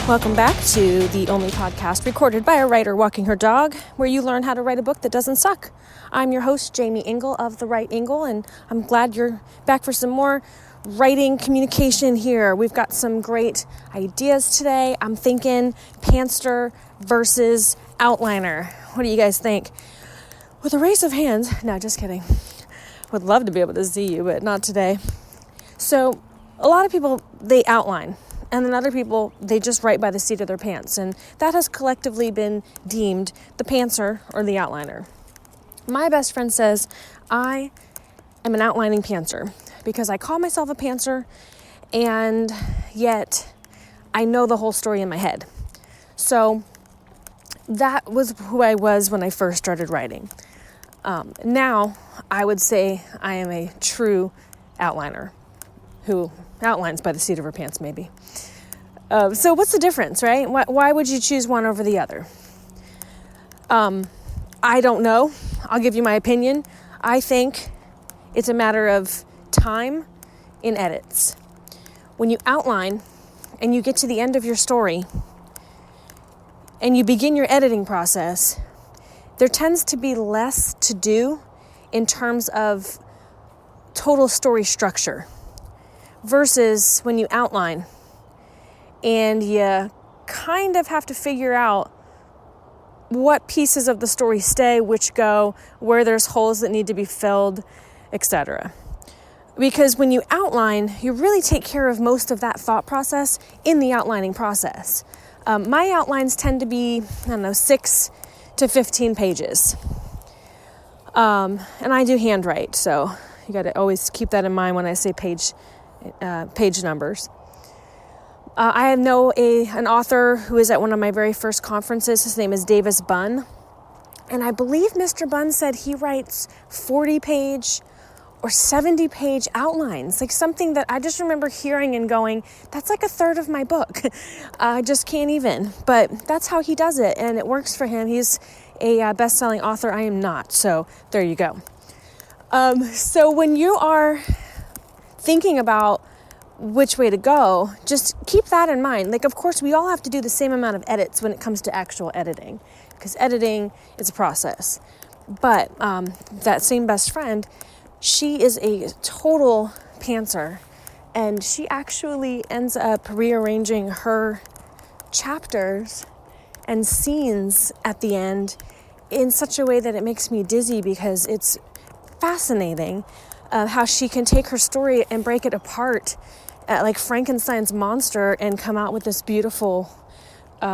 Welcome back to the only podcast recorded by a writer walking her dog, where you learn how to write a book that doesn't suck. I'm your host, Jaimie Engle of the Write Engle, and I'm glad you're back for some more writing communication here. We've got some great ideas today. I'm thinking Pantster versus outliner. What do you guys think? With a raise of hands, no, just kidding. Would love to be able to see you, but not today. So a lot of people, they outline. And then other people, they just write by the seat of their pants. And that has collectively been deemed the pantser or the outliner. My best friend says, I am an outlining pantser because I call myself a pantser, and yet I know the whole story in my head. So that was who I was when I first started writing. Now I would say I am a true outliner who outlines by the seat of her pants, maybe. So what's the difference, right? Why would you choose one over the other? I don't know. I'll give you my opinion. I think it's a matter of time in edits. When you outline and you get to the end of your story and you begin your editing process, there tends to be less to do in terms of total story structure versus when you outline and you kind of have to figure out what pieces of the story stay, which go, where there's holes that need to be filled, etc. Because when you outline, you really take care of most of that thought process in the outlining process. My outlines tend to be, 6 to 15 pages. And I do handwrite, so you got to always keep that in mind when I say page numbers. I know an author who is at one of my very first conferences. His name is Davis Bunn. And I believe Mr. Bunn said he writes 40-page or 70-page outlines, like something that I just remember hearing and going, that's like a third of my book. I just can't even. But that's how he does it, and it works for him. He's a best-selling author. I am not, so there you go. So when you are thinking about which way to go, just keep that in mind. Like, of course, we all have to do the same amount of edits when it comes to actual editing, because editing is a process. But that same best friend, she is a total pantser, and she actually ends up rearranging her chapters and scenes at the end in such a way that it makes me dizzy, because it's fascinating how she can take her story and break it apart like Frankenstein's monster and come out with this beautiful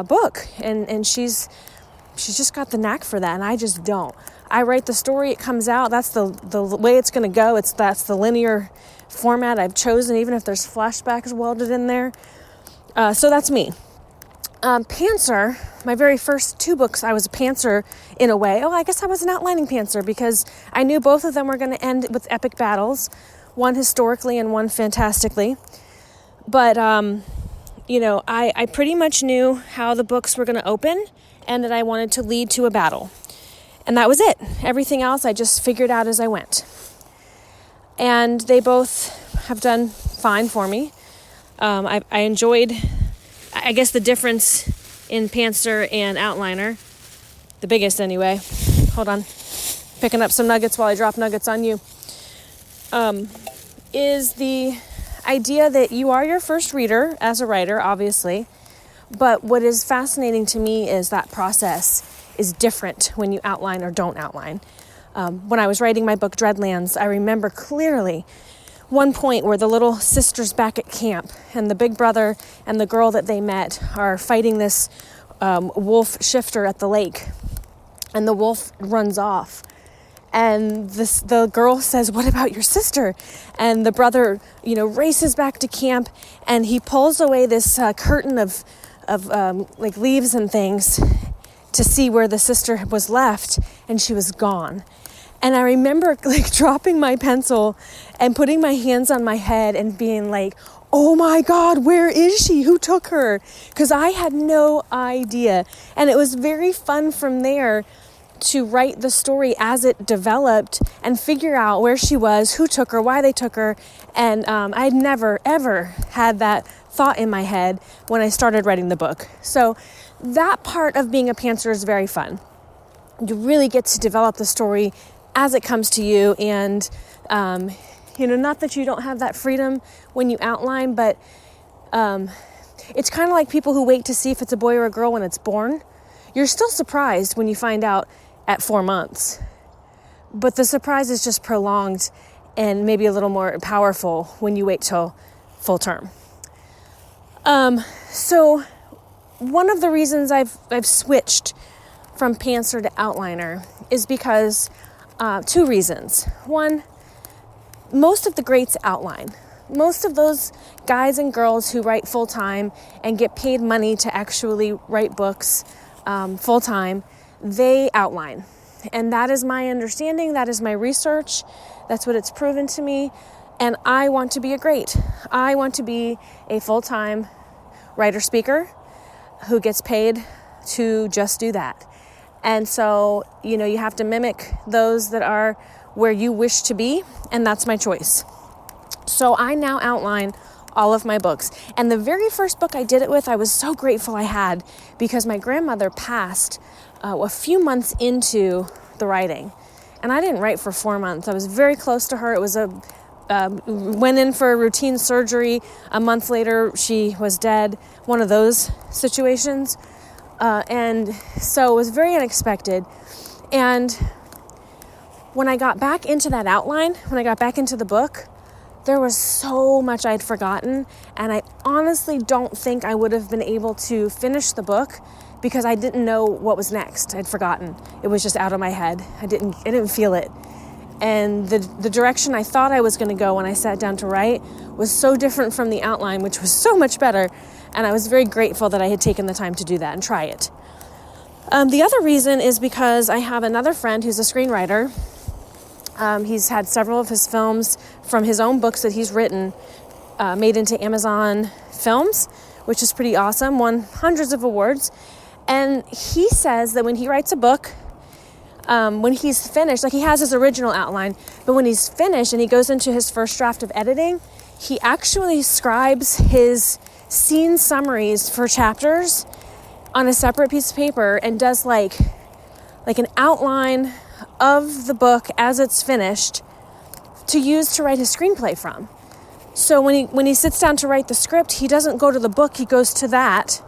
book. And she's just got the knack for that, and I just don't. I write the story, it comes out, that's the way it's going to go. That's the linear format I've chosen, even if there's flashbacks welded in there. So that's me. Pantser, my very first 2 books, I was a pantser in a way. I guess I was an outlining pantser because I knew both of them were going to end with epic battles, one historically and one fantastically. But, I pretty much knew how the books were going to open and that I wanted to lead to a battle. And that was it. Everything else I just figured out as I went. And they both have done fine for me. I enjoyed, I guess, the difference in Pantster and outliner, the biggest anyway. Hold on. Picking up some nuggets while I drop nuggets on you. Is the idea that you are your first reader as a writer, obviously. But what is fascinating to me is that process is different when you outline or don't outline. When I was writing my book, Dreadlands, I remember clearly one point where the little sister's back at camp, and the big brother and the girl that they met are fighting this wolf shifter at the lake. And the wolf runs off. And the girl says, "What about your sister?" And the brother, races back to camp, and he pulls away this curtain of like leaves and things to see where the sister was left, and she was gone. And I remember like dropping my pencil and putting my hands on my head and being like, "Oh my God, where is she? Who took her?" Because I had no idea. And it was very fun from there to write the story as it developed and figure out where she was, who took her, why they took her. And I'd never, ever had that thought in my head when I started writing the book. So that part of being a pantser is very fun. You really get to develop the story as it comes to you. And, not that you don't have that freedom when you outline, but it's kind of like people who wait to see if it's a boy or a girl when it's born. You're still surprised when you find out at 4 months, but the surprise is just prolonged and maybe a little more powerful when you wait till full term. So one of the reasons I've switched from pantser to outliner is because 2 reasons. One, most of the greats outline. Most of those guys and girls who write full-time and get paid money to actually write books full-time, they outline. And that is my understanding. That is my research. That's what it's proven to me. And I want to be a great. I want to be a full-time writer-speaker who gets paid to just do that. And so, you have to mimic those that are where you wish to be, and that's my choice. So I now outline all of my books. And the very first book I did it with, I was so grateful I had, because my grandmother passed a few months into the writing. And I didn't write for 4 months. I was very close to her. It was went in for a routine surgery. A month later, she was dead. One of those situations. And so it was very unexpected. And when I got back into that outline, when I got back into the book, there was so much I'd forgotten, and I honestly don't think I would have been able to finish the book because I didn't know what was next. I'd forgotten. It was just out of my head. I didn't feel it. And the direction I thought I was going to go when I sat down to write was so different from the outline, which was so much better, and I was very grateful that I had taken the time to do that and try it. The other reason is because I have another friend who's a screenwriter. He's had several of his films from his own books that he's written made into Amazon films, which is pretty awesome, won hundreds of awards. And he says that when he writes a book, when he's finished, like he has his original outline, but when he's finished and he goes into his first draft of editing, he actually scribes his scene summaries for chapters on a separate piece of paper and does like an outline of the book as it's finished to use to write his screenplay from. So when he sits down to write the script, he doesn't go to the book, he goes to that,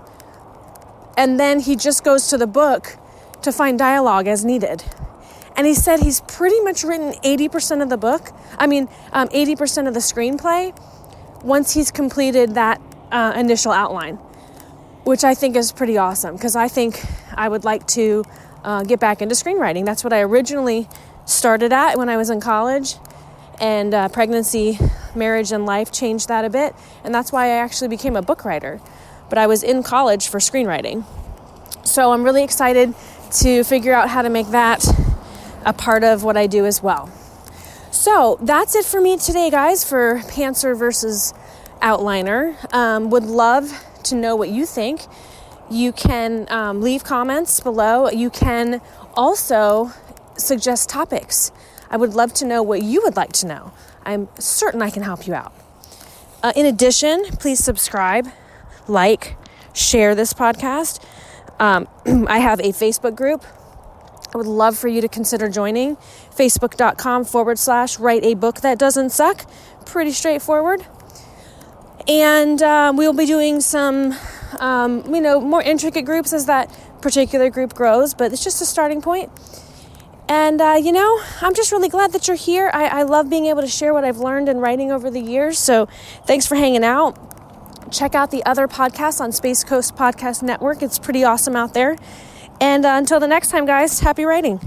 and then he just goes to the book to find dialogue as needed. And he said he's pretty much written 80% of the book, 80% of the screenplay once he's completed that initial outline, which I think is pretty awesome, because I think I would like to get back into screenwriting. That's what I originally started at when I was in college, and pregnancy, marriage, and life changed that a bit, and that's why I actually became a book writer. But I was in college for screenwriting. So I'm really excited to figure out how to make that a part of what I do as well. So that's it for me today, guys, for Pantser versus outliner. Would love to know what you think. You can leave comments below. You can also suggest topics. I would love to know what you would like to know. I'm certain I can help you out. In addition, please subscribe, like, share this podcast. I have a Facebook group. I would love for you to consider joining. Facebook.com/write a book that doesn't suck. Pretty straightforward. And we'll be doing some more intricate groups as that particular group grows, but it's just a starting point. And, I'm just really glad that you're here. I love being able to share what I've learned in writing over the years. So thanks for hanging out. Check out the other podcasts on Space Coast Podcast Network. It's pretty awesome out there. And until the next time, guys, happy writing.